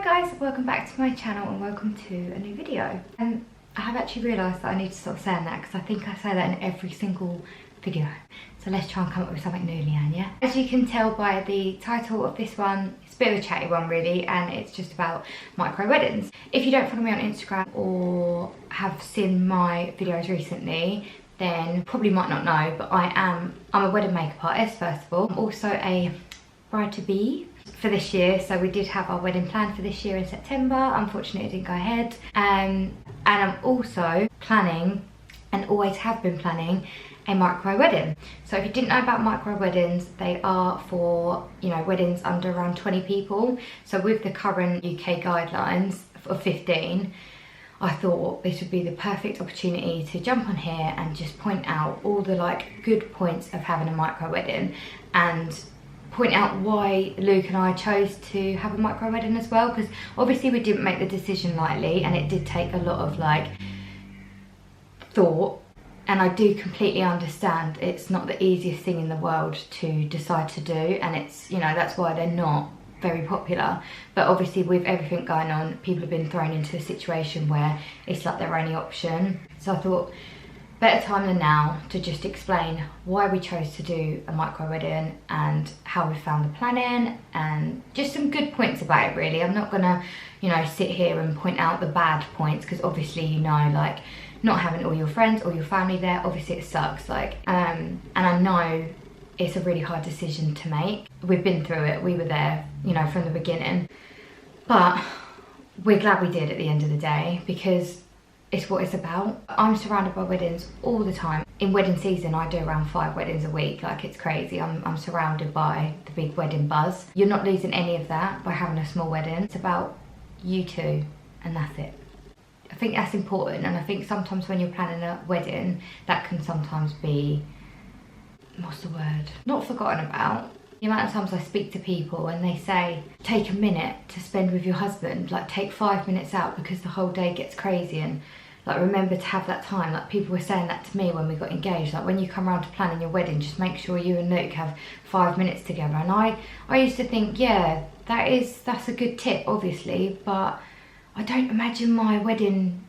guys, welcome back to my channel and welcome to a new video. And I have actually realised that I need to stop saying that because I think I say that in every single video. So let's try and come up with something new, Leanne, yeah? As you can tell by the title of this one, it's a bit of a chatty one really, and it's just about micro weddings. If you don't follow me on Instagram or have seen my videos recently, then you probably might not know, but I'm a wedding makeup artist, first of all. I'm also a bride-to-be for this year, so we did have our wedding planned for this year in September. Unfortunately it didn't go ahead, and I'm also planning, and always have been planning, a micro wedding. So if you didn't know about micro weddings, they are for, you know, weddings under around 20 people. So with the current UK guidelines of 15, I thought this would be the perfect opportunity to jump on here and just point out all the like good points of having a micro wedding, and point out why Luke and I chose to have a micro wedding as well, because obviously we didn't make the decision lightly and it did take a lot of like thought, and I do completely understand it's not the easiest thing in the world to decide to do, and it's, you know, that's why they're not very popular. But obviously with everything going on, people have been thrown into a situation where it's like their only option. So I thought better time than now to just explain why we chose to do a micro wedding and how we found the planning, and just some good points about it really. I'm not gonna, you know, sit here and point out the bad points, because obviously, you know, like not having all your friends or your family there, obviously it sucks, like and I know it's a really hard decision to make. We've been through it, we were there, you know, from the beginning, but we're glad we did at the end of the day, because it's what it's about. I'm surrounded by weddings all the time. In wedding season, I do around 5 weddings a week, like it's crazy. I'm surrounded by the big wedding buzz. You're not losing any of that by having a small wedding. It's about you two, and that's it. I think that's important, and I think sometimes when you're planning a wedding, that can sometimes be, what's the word? Not forgotten about. The amount of times I speak to people and they say, take a minute to spend with your husband, like take 5 minutes out because the whole day gets crazy, and like remember to have that time. Like people were saying that to me when we got engaged, like when you come around to planning your wedding, just make sure you and Luke have 5 minutes together. And I used to think, yeah, that's a good tip obviously, but I don't imagine my wedding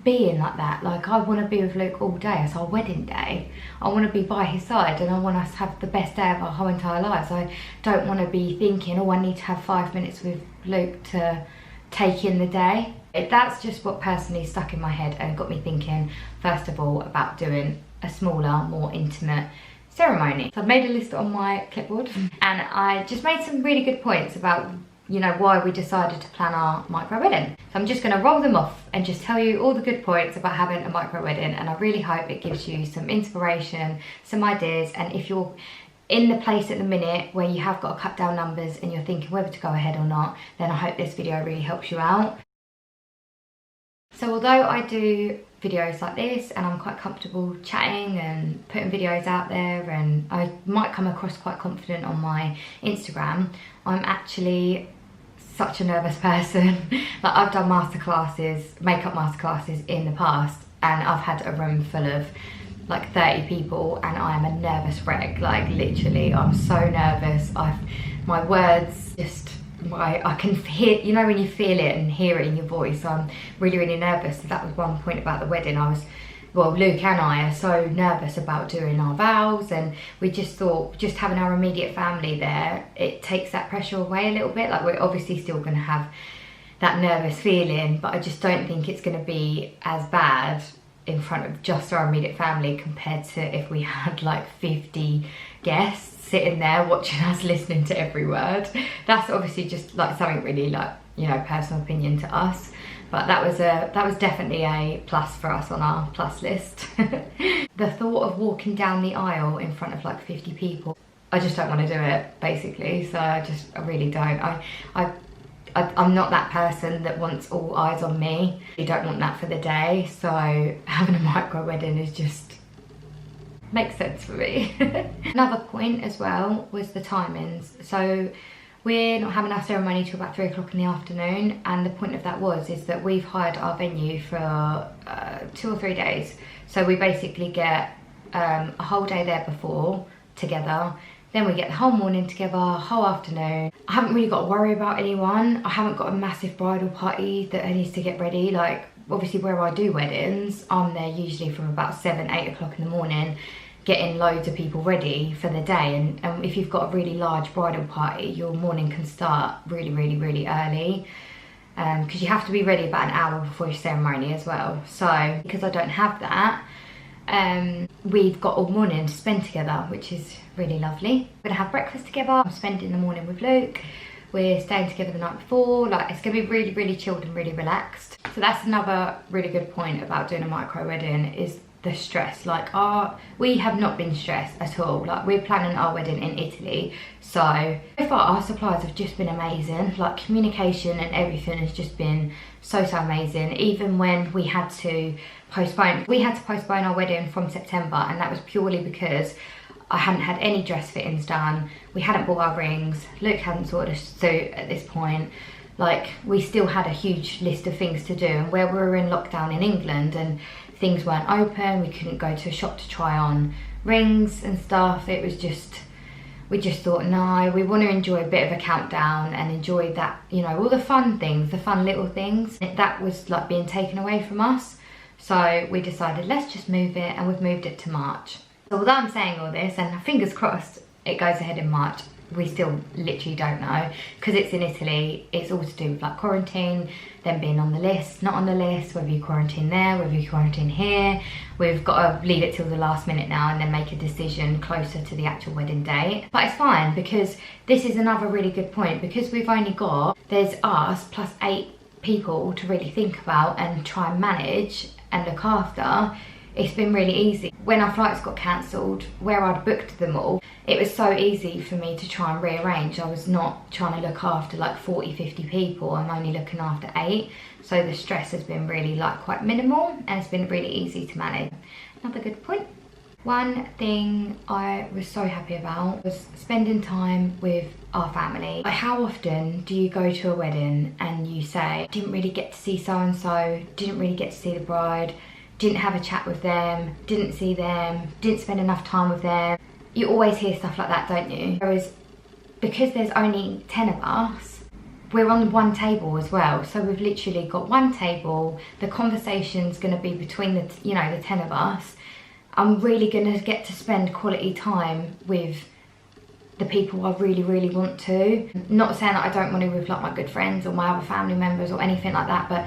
being like that. Like I want to be with Luke all day. It's our wedding day. I want to be by his side, and I want us to have the best day of our whole entire lives. I don't want to be thinking, oh, I need to have 5 minutes with Luke to take in the day. That's just what personally stuck in my head and got me thinking, first of all, about doing a smaller, more intimate ceremony. So I've made a list on my clipboard, and I just made some really good points about, you know, why we decided to plan our micro wedding. So I'm just going to roll them off and just tell you all the good points about having a micro wedding, and I really hope it gives you some inspiration, some ideas, and if you're in the place at the minute where you have got to cut down numbers and you're thinking whether to go ahead or not, then I hope this video really helps you out. So although I do videos like this and I'm quite comfortable chatting and putting videos out there, and I might come across quite confident on my Instagram, I'm actually such a nervous person. Like I've done masterclasses, makeup masterclasses in the past, and I've had a room full of like 30 people, and I am a nervous wreck. Like literally, I'm so nervous. My words just, I can hear, you know when you feel it and hear it in your voice. I'm really, really nervous. So that was one point about the wedding. Well, Luke and I are so nervous about doing our vows, and we just thought just having our immediate family there, it takes that pressure away a little bit. Like we're obviously still going to have that nervous feeling, but I just don't think it's going to be as bad in front of just our immediate family compared to if we had like 50 guests sitting there watching us, listening to every word. That's obviously just like something really, like, you know, personal opinion to us, but that was definitely a plus for us on our plus list. The thought of walking down the aisle in front of like 50 people, I just don't want to do it basically. So I really don't. I'm not that person that wants all eyes on me. You don't want that for the day, so having a micro wedding is just makes sense for me. Another point as well was the timings. So we're not having our ceremony till about 3 o'clock in the afternoon, and the point of that is that we've hired our venue for 2 or 3 days. So we basically get a whole day there before together, Then we get the whole morning together, whole afternoon. I haven't really got to worry about anyone. I haven't got a massive bridal party that needs to get ready. Like, obviously where I do weddings, I'm there usually from about 7, 8 o'clock in the morning, getting loads of people ready for the day. And if you've got a really large bridal party, your morning can start really, really, really early. Because you have to be ready about an hour before your ceremony as well. So, because I don't have that, we've got all morning to spend together, which is really lovely. We're gonna have breakfast together. I'm spending the morning with Luke. We're staying together the night before. Like, it's gonna be really, really chilled and really relaxed. So that's another really good point about doing a micro wedding, is the stress. Like, we have not been stressed at all. Like, we're planning our wedding in Italy, so far our suppliers have just been amazing. Like, communication and everything has just been so amazing. Even when we had to postpone our wedding from September, and that was purely because I hadn't had any dress fittings done, we hadn't bought our rings, Luke hadn't sorted a suit at this point. Like, we still had a huge list of things to do, and where we were in lockdown in England and things weren't open, we couldn't go to a shop to try on rings and stuff. It was just, we just thought, no, we want to enjoy a bit of a countdown and enjoy that, you know, all the fun things, the fun little things. That was like being taken away from us. So we decided, let's just move it, and we've moved it to March. So although I'm saying all this, and fingers crossed it goes ahead in March, we still literally don't know, because it's in Italy. It's all to do with like quarantine, then being on the list, not on the list, whether you quarantine there, whether you quarantine here. We've got to leave it till the last minute now and then make a decision closer to the actual wedding date. But it's fine, because this is another really good point, because we've only got, there's us plus 8 people to really think about and try and manage and look after. It's been really easy. When our flights got cancelled, where I'd booked them all, it was so easy for me to try and rearrange. I was not trying to look after like 40, 50 people. I'm only looking after 8. So the stress has been really like quite minimal, and it's been really easy to manage. Another good point. One thing I was so happy about was spending time with our family. Like, how often do you go to a wedding and you say, didn't really get to see so-and-so, didn't really get to see the bride, didn't have a chat with them, didn't see them, didn't spend enough time with them. You always hear stuff like that, don't you? Whereas, because there's only 10 of us, we're on one table as well. So we've literally got one table. The conversation's gonna be between the, you know, the 10 of us. I'm really gonna get to spend quality time with the people I really, really want to. Not saying that I don't want to with like my good friends or my other family members or anything like that, but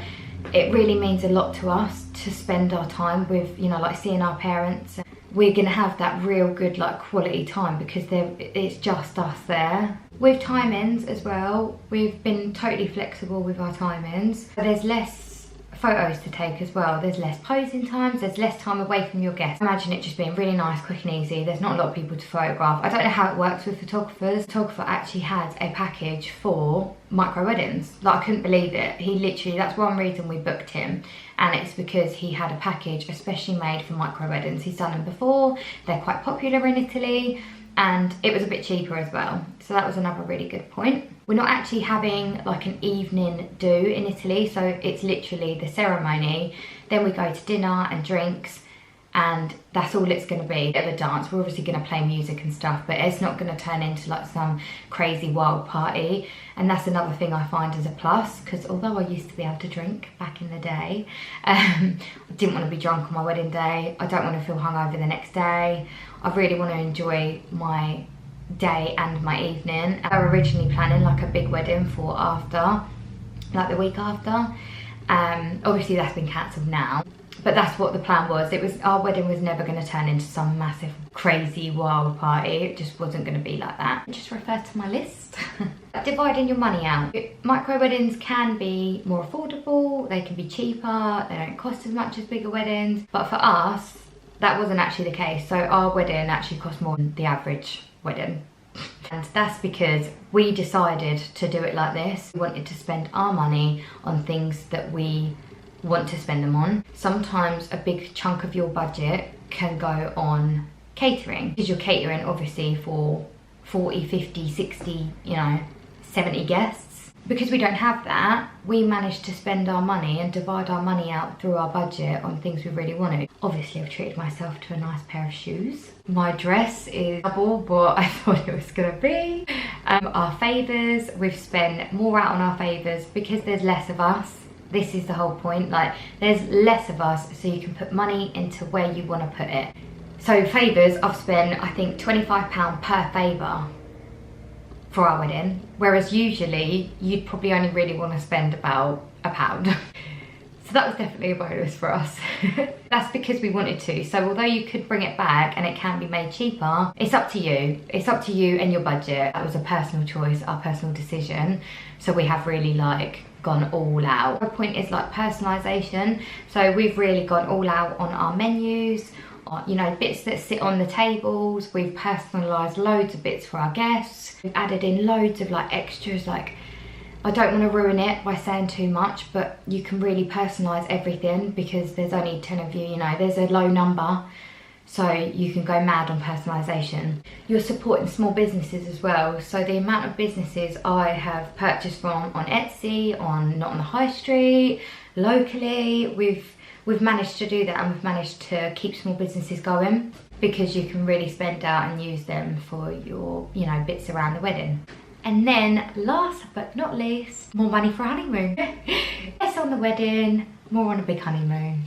it really means a lot to us to spend our time with, you know, like seeing our parents. We're gonna have that real good like quality time, because it's just us there. With timings as well, we've been totally flexible with our timings. There's less photos to take as well. There's less posing times, there's less time away from your guests. Imagine it just being really nice, quick and easy. There's not a lot of people to photograph. I don't know how it works with photographers. The photographer actually had a package for micro weddings. Like, I couldn't believe it. He literally, that's one reason we booked him, and it's because he had a package especially made for micro weddings. He's done them before, they're quite popular in Italy, and it was a bit cheaper as well. So that was another really good point. We're not actually having like an evening do in Italy, so it's literally the ceremony, then we go to dinner and drinks, and that's all it's going to be. A bit of a dance. We're obviously going to play music and stuff, but it's not going to turn into like some crazy wild party. And that's another thing I find as a plus, because although I used to be able to drink back in the day, I didn't want to be drunk on my wedding day. I don't want to feel hungover the next day. I really want to enjoy my day and my evening. I was originally planning like a big wedding for after, like the week after. Obviously that's been cancelled now, but that's what the plan was. It was, our wedding was never going to turn into some massive crazy wild party. It just wasn't going to be like that. Just refer to my list. Dividing your money out. Micro weddings can be more affordable, they can be cheaper, they don't cost as much as bigger weddings, but for us that wasn't actually the case. So our wedding actually cost more than the average wedding. And that's because we decided to do it like this. We wanted to spend our money on things that we want to spend them on. Sometimes a big chunk of your budget can go on catering, because you're catering obviously for 40, 50, 60, you know, 70 guests. Because we don't have that, we managed to spend our money and divide our money out through our budget on things we really wanted. Obviously, I've treated myself to a nice pair of shoes. My dress is double what I thought it was gonna be. Our favours, we've spent more out on our favours because there's less of us. This is the whole point, like there's less of us, so you can put money into where you want to put it. So favours, I've spent I think £25 per favour for our wedding, whereas usually you'd probably only really want to spend about £1. So that was definitely a bonus for us. That's because we wanted to. So although you could bring it back and it can be made cheaper, it's up to you. It's up to you and your budget. That was a personal choice, our personal decision. So we have really like gone all out. The point is like personalisation. So we've really gone all out on our menus, you know, bits that sit on the tables. We've personalised loads of bits for our guests. We've added in loads of like extras, like I don't want to ruin it by saying too much, but you can really personalise everything because there's only 10 of you, you know, there's a low number. So you can go mad on personalisation. You're supporting small businesses as well. So the amount of businesses I have purchased from on Etsy, not on the high street, locally, we've managed to do that, and we've managed to keep small businesses going because you can really spend out and use them for your, you know, bits around the wedding. And then last but not least, more money for a honeymoon. Less on the wedding, more on a big honeymoon.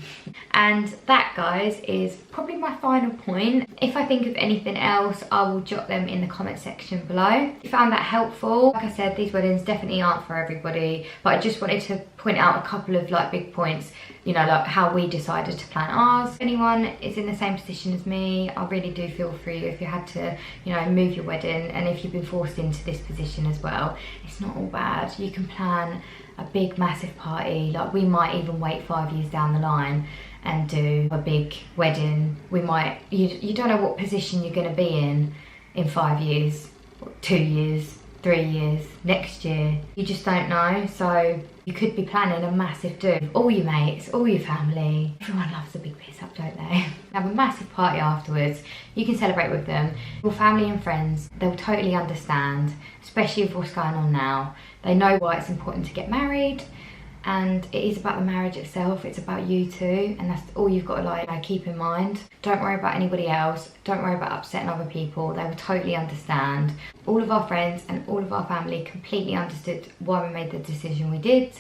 And that, guys, is probably my final point. If I think of anything else, I will jot them in the comment section below. If you found that helpful, like I said, these weddings definitely aren't for everybody, but I just wanted to point out a couple of like big points, you know, like how we decided to plan ours. If anyone is in the same position as me, I really do feel for you if you had to, you know, move your wedding, and if you've been forced into this position as well. It's not all bad. You can plan a big massive party. Like we might even wait 5 years down the line and do a big wedding. We might, you don't know what position you're going to be in 5 years, 2 years, 3 years, next year. You just don't know. So you could be planning a massive do with all your mates, all your family. Everyone loves a big piss up, don't they? Have a massive party afterwards. You can celebrate with them. Your family and friends, they'll totally understand, especially with what's going on now. They know why it's important to get married, and it is about the marriage itself. It's about you too, and that's all you've got to like keep in mind. Don't worry about anybody else. Don't worry about upsetting other people. They will totally understand. All of our friends and all of our family completely understood why we made the decision we did,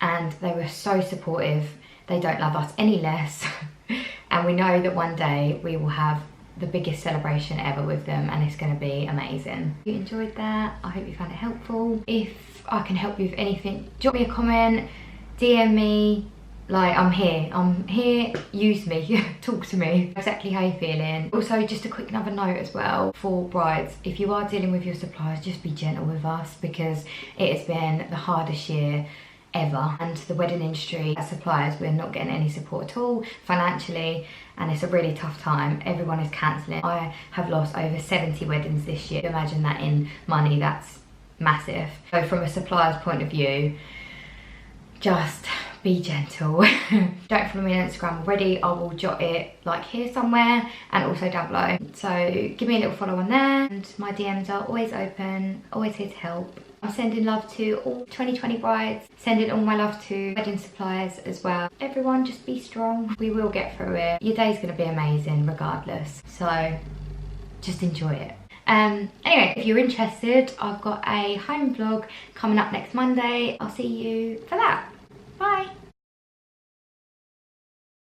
and they were so supportive. They don't love us any less, and we know that one day we will have the biggest celebration ever with them, and it's going to be amazing. If you enjoyed that, I hope you found it helpful. If I can help you with anything, drop me a comment, DM me. Like, I'm here, use me, talk to me, exactly how you're feeling. Also, just a quick another note as well for brides, if you are dealing with your suppliers, just be gentle with us, because it has been the hardest year ever, and the wedding industry as suppliers, we're not getting any support at all financially, and it's a really tough time. Everyone is cancelling. I have lost over 70 weddings this year. Imagine that in money, that's massive. So from a supplier's point of view, just be gentle. Don't follow me on Instagram already. I will jot it like here somewhere and also down below. So give me a little follow on there, and my DMs are always open, always here to help. I'm sending love to all 2020 brides, sending all my love to wedding suppliers as well. Everyone, just be strong. We will get through it. Your day's gonna be amazing regardless. So just enjoy it. Anyway, if you're interested, I've got a home vlog coming up next Monday. I'll see you for that.